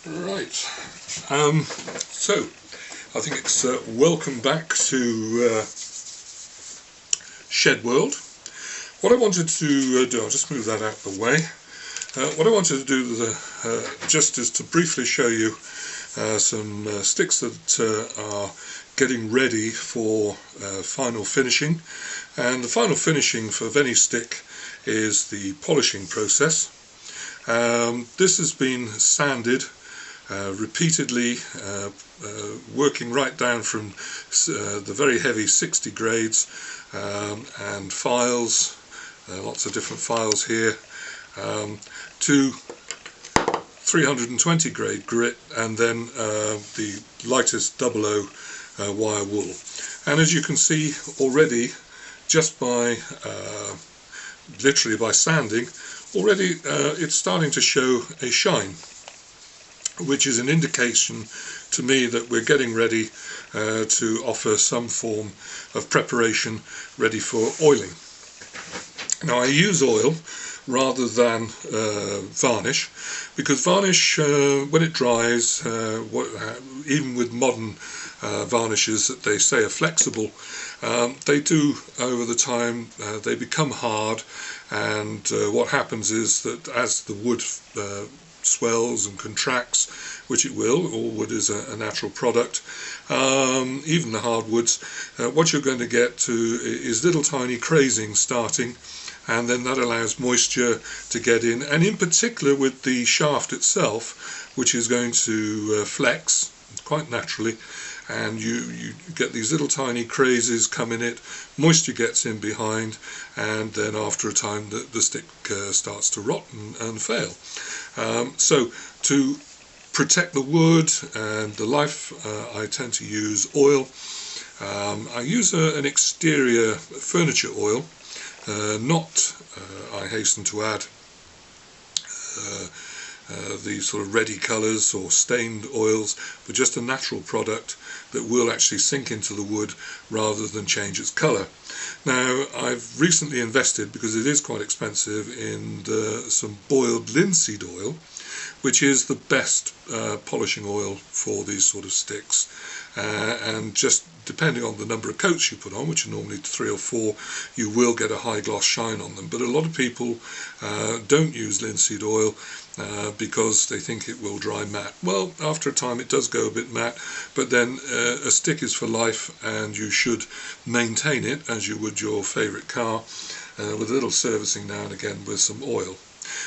Right, so I think it's welcome back to Shed World. What I wanted to do, I'll just move that out of the way. What I wanted to do just is to briefly show you some sticks that are getting ready for final finishing. And the final finishing for any stick is the polishing process. This has been sanded repeatedly, working right down from the very heavy 60 grades and files, lots of different files here, to 320 grade grit, and then the lightest 00 wire wool. And as you can see already, just by literally by sanding, already it's starting to show a shine, which is an indication to me that we're getting ready to offer some form of preparation ready for oiling. Now, I use oil rather than varnish, because varnish, when it dries, even with modern varnishes that they say are flexible, they do over the time, they become hard, and what happens is that as the wood swells and contracts, which it will, all wood is a natural product, even the hardwoods, what you're going to get to is little tiny crazing starting, and then that allows moisture to get in, and in particular with the shaft itself, which is going to flex quite naturally, and you get these little tiny crazes come in it, moisture gets in behind, and then after a time the stick starts to rot and fail. So to protect the wood and the life, I tend to use oil. I use an exterior furniture oil, not, I hasten to add, the sort of ready colours or stained oils, but just a natural product that will actually sink into the wood rather than change its colour. Now, I've recently invested, because it is quite expensive, in some boiled linseed oil, which is the best polishing oil for these sort of sticks, and just depending on the number of coats you put on, which are normally 3 or 4, you will get a high gloss shine on them. But a lot of people don't use linseed oil because they think it will dry matte. Well, after a time it does go a bit matte, but then a stick is for life, and you should maintain it as you would your favourite car, with a little servicing now and again with some oil.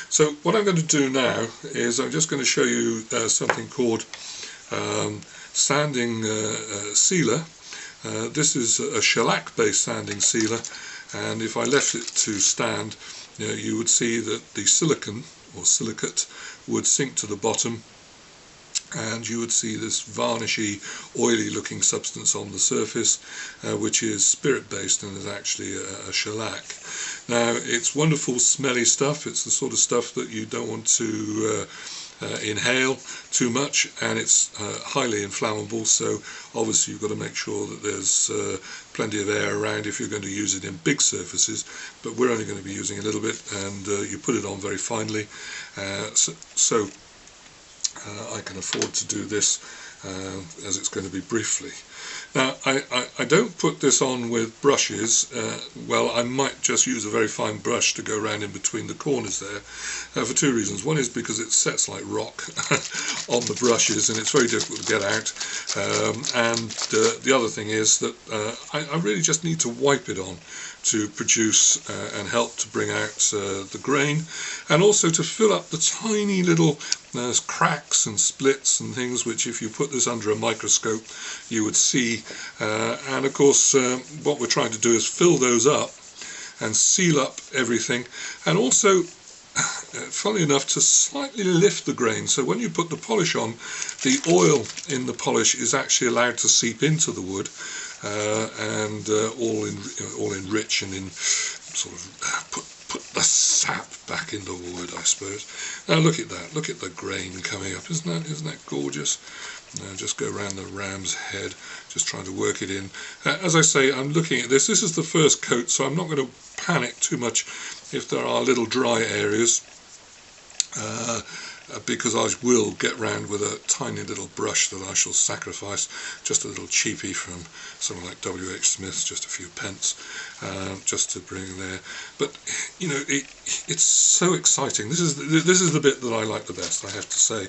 So what I'm going to do now is I'm just going to show you something called sanding sealer. This is a shellac based sanding sealer, and if I left it to stand, you would see that the silicon or silicate would sink to the bottom, and you would see this varnishy, oily looking substance on the surface, which is spirit based and is actually a shellac. Now, it's wonderful smelly stuff. It's the sort of stuff that you don't want to inhale too much, and it's highly inflammable, so obviously you've got to make sure that there's plenty of air around if you're going to use it in big surfaces, but we're only going to be using a little bit, and you put it on very finely, so I can afford to do this as it's going to be briefly. Now, I don't put this on with brushes. Well, I might just use a very fine brush to go around in between the corners there, for 2 reasons. One is because it sets like rock on the brushes and it's very difficult to get out, and the other thing is that I really just need to wipe it on to produce and help to bring out the grain, and also to fill up the tiny little cracks and splits and things which, if you put this under a microscope, you would see. And of course, what we're trying to do is fill those up and seal up everything, and also, funnily enough, to slightly lift the grain, so when you put the polish on, the oil in the polish is actually allowed to seep into the wood, and all enrich and in sort of put the sap back in the wood, I suppose. Now look at that, look at the grain coming up, isn't that gorgeous? Now just go around the ram's head, just trying to work it in. As I say, I'm looking at this is the first coat, so I'm not going to panic too much if there are little dry areas. because I will get round with a tiny little brush that I shall sacrifice, just a little cheapie from someone like W.H. Smith's, just a few pence, just to bring there. But you know, it's so exciting. This is the bit that I like the best, I have to say,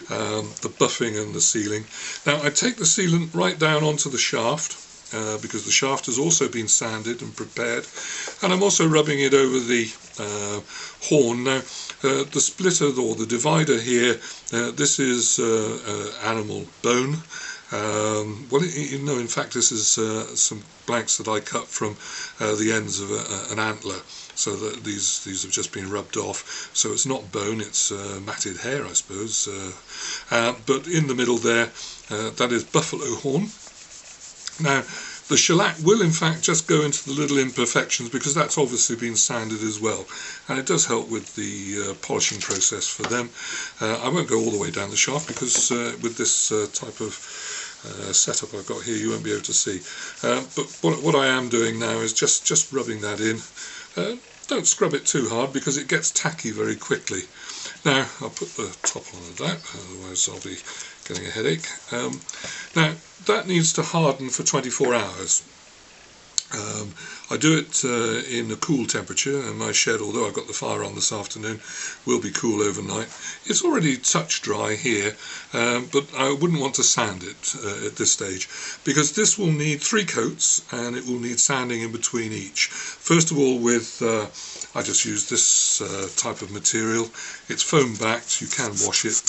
the buffing and the sealing. Now I take the sealant right down onto the shaft, because the shaft has also been sanded and prepared, and I'm also rubbing it over the horn. Now the splitter or the divider here, this is animal bone. Well, you know, in fact this is some blanks that I cut from the ends of an antler, so that these have just been rubbed off, so it's not bone, it's matted hair, I suppose. But in the middle there, that is buffalo horn. Now the shellac will in fact just go into the little imperfections, because that's obviously been sanded as well, and it does help with the polishing process for them. I won't go all the way down the shaft, because with this type of setup I've got here you won't be able to see. But what I am doing now is just rubbing that in. Don't scrub it too hard, because it gets tacky very quickly. Now I'll put the top on of that, otherwise I'll be getting a headache. Now that needs to harden for 24 hours. I do it in a cool temperature, and my shed, although I've got the fire on this afternoon, will be cool overnight. It's already touch dry here, but I wouldn't want to sand it at this stage, because this will need 3 coats and it will need sanding in between each. First of all, with I just use this type of material. It's foam backed, you can wash it.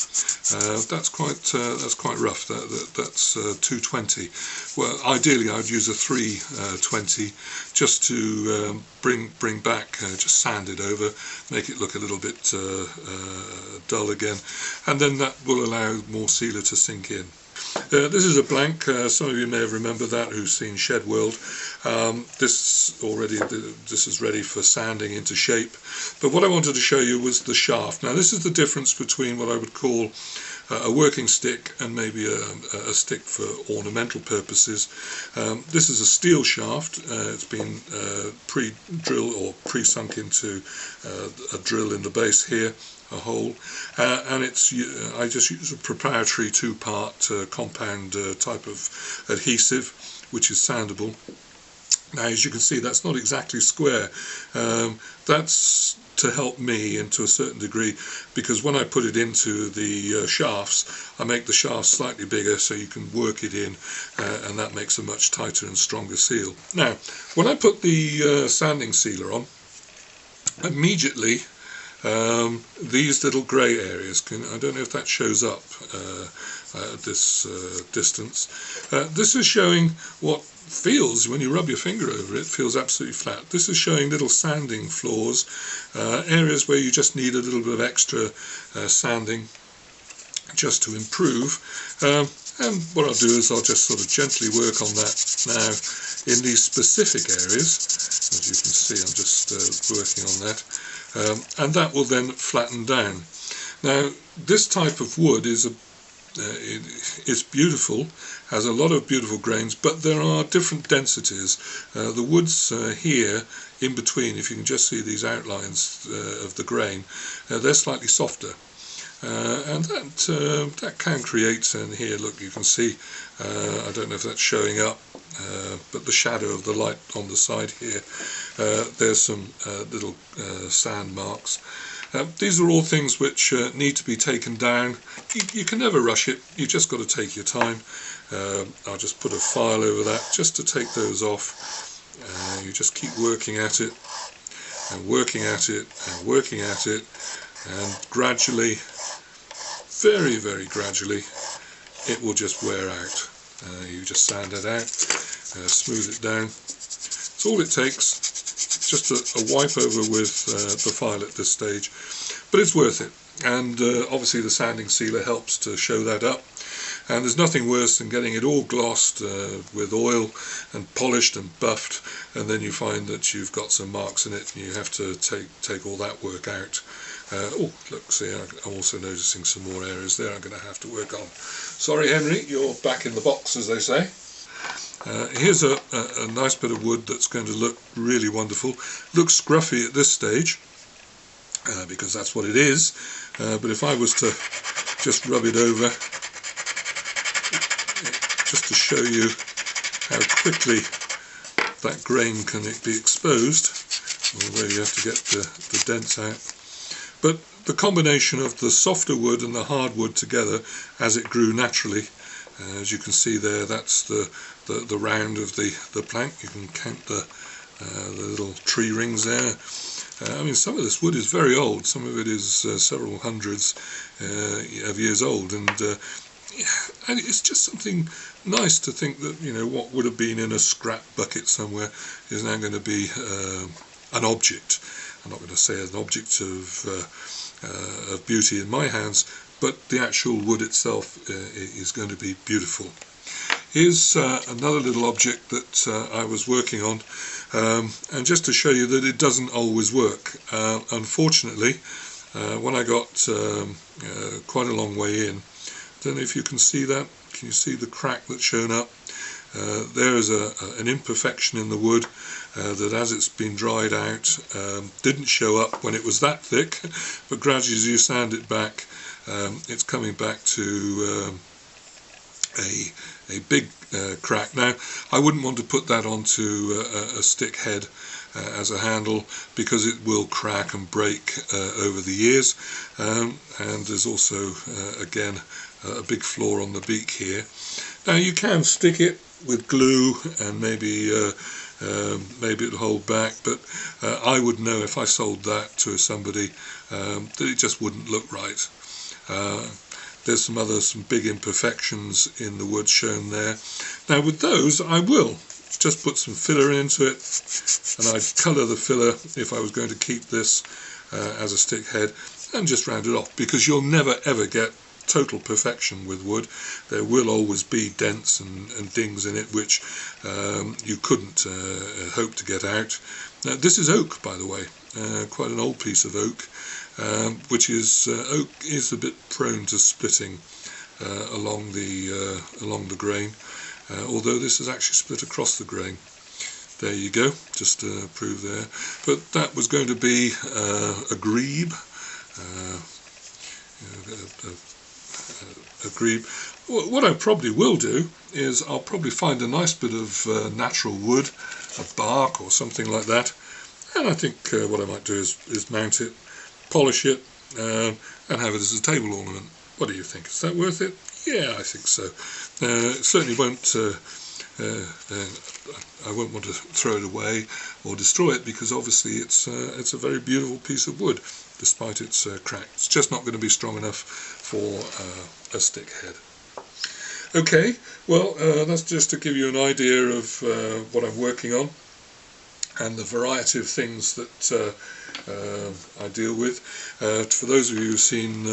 That's quite rough. That's 220. Well, ideally I'd use a 320, just to bring back, just sand it over, make it look a little bit dull again, and then that will allow more sealer to sink in. This is a blank. Some of you may have remembered that who've seen Shed World. This is ready for sanding into shape. But what I wanted to show you was the shaft. Now this is the difference between what I would call a working stick and maybe a stick for ornamental purposes. This is a steel shaft. It's been pre-drilled or pre-sunk into a drill in the base here, a hole, and I just use a proprietary 2-part compound type of adhesive, which is sandable. Now, as you can see, that's not exactly square. That's to help me, and to a certain degree, because when I put it into the shafts, I make the shafts slightly bigger so you can work it in, and that makes a much tighter and stronger seal. Now, when I put the sanding sealer on, immediately these little grey areas, I don't know if that shows up at this distance. This is showing what feels, when you rub your finger over it, feels absolutely flat. This is showing little sanding flaws, areas where you just need a little bit of extra sanding just to improve. And what I'll do is I'll just sort of gently work on that now in these specific areas. As you can see, I'm just working on that. And that will then flatten down. Now this type of wood is it's beautiful, has a lot of beautiful grains, but there are different densities. The woods here in between, if you can just see these outlines of the grain, they're slightly softer. And that can create, and here look, you can see, I don't know if that's showing up, but the shadow of the light on the side here, there's some little sand marks. These are all things which need to be taken down. You can never rush it, you've just got to take your time. I'll just put a file over that just to take those off. You just keep working at it, and working at it, and working at it, and gradually, very, very gradually, it will just wear out. You just sand it out, smooth it down. That's all it takes. Just a wipe over with the file at this stage, but it's worth it. And obviously the sanding sealer helps to show that up. And there's nothing worse than getting it all glossed with oil and polished and buffed, and then you find that you've got some marks in it and you have to take all that work out. Oh, look, see, I'm also noticing some more areas there I'm going to have to work on. Sorry, Henry, you're back in the box, as they say. Here's a nice bit of wood that's going to look really wonderful. Looks scruffy at this stage. because that's what it is. But if I was to just rub it over, just to show you how quickly that grain can be exposed, although you have to get the dents out. But the combination of the softer wood and the hard wood together, as it grew naturally, as you can see there, that's the round of the plank. You can count the little tree rings there. I mean, some of this wood is very old. Some of it is several hundreds of years old, and it's just something nice to think that, you know, what would have been in a scrap bucket somewhere is now going to be an object. I'm not going to say an object of beauty in my hands, but the actual wood itself is going to be beautiful. Here's another little object that I was working on, and just to show you that it doesn't always work. Unfortunately, when I got quite a long way in, I don't know if you can see that. Can you see the crack that's shown up? There is an imperfection in the wood that, as it's been dried out, didn't show up when it was that thick, but gradually as you sand it back, it's coming back to a big crack. Now, I wouldn't want to put that onto a stick head as a handle, because it will crack and break over the years, and there's also again a big flaw on the beak here. Now, you can stick it with glue and maybe it'll hold back, but I would know if I sold that to somebody that it just wouldn't look right. There's some big imperfections in the wood shown there. Now, with those, I will just put some filler into it, and I'd colour the filler if I was going to keep this as a stick head, and just round it off, because you'll never ever get total perfection with wood. There will always be dents and dings in it which you couldn't hope to get out. Now, this is oak, by the way, quite an old piece of oak, which is oak is a bit prone to splitting along the grain, although this is actually split across the grain. There you go, just to prove there. But that was going to be a grebe. A grebe. What I probably will do is I'll probably find a nice bit of natural wood, a bark or something like that, and I think what I might do is mount it, polish it, and have it as a table ornament. What do you think? Is that worth it? Yeah, I think so. It certainly won't. I won't want to throw it away or destroy it, because obviously it's a very beautiful piece of wood, despite its crack. It's just not going to be strong enough for a stick head. Okay, well, that's just to give you an idea of what I'm working on and the variety of things that I deal with. For those of you who've seen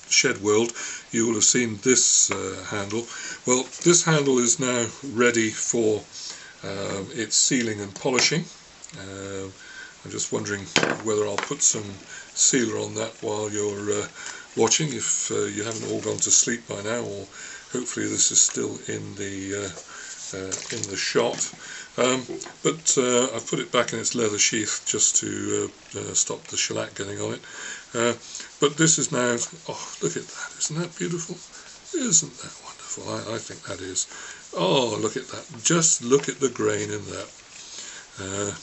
Shed World, you will have seen this handle. Well, this handle is now ready for its sealing and polishing. I'm just wondering whether I'll put some sealer on that while you're watching, if you haven't all gone to sleep by now, or hopefully this is still in the shot. But I've put it back in its leather sheath just to stop the shellac getting on it. But this is now, oh, look at that, isn't that beautiful? Isn't that wonderful? I think that is. Oh, look at that, just look at the grain in that.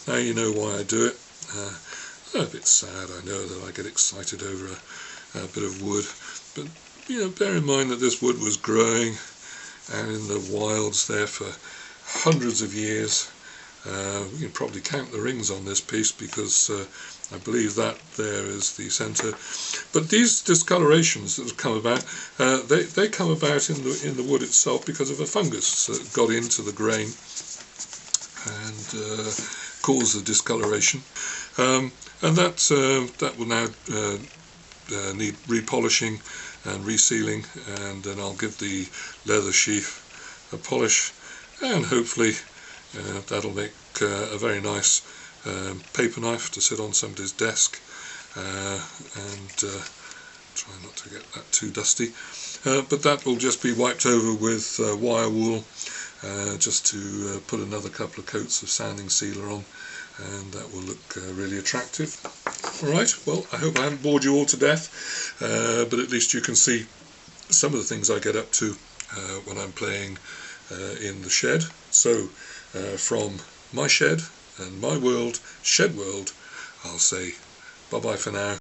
Now you know why I do it. I'm a bit sad, I know, that I get excited over a bit of wood, but you know, bear in mind that this wood was growing and in the wilds there for hundreds of years. We can probably count the rings on this piece, because I believe that there is the centre. But these discolorations that have come about, they come about in the wood itself because of a fungus that got into the grain and caused the discoloration. And that will now need repolishing and resealing, and then I'll give the leather sheath a polish, and hopefully that'll make a very nice paper knife to sit on somebody's desk, and try not to get that too dusty. But that will just be wiped over with wire wool, just to put another couple of coats of sanding sealer on, and that will look really attractive. Alright, well, I hope I haven't bored you all to death, but at least you can see some of the things I get up to when I'm playing in the shed. So from my shed and my world, Shed World, I'll say bye bye for now.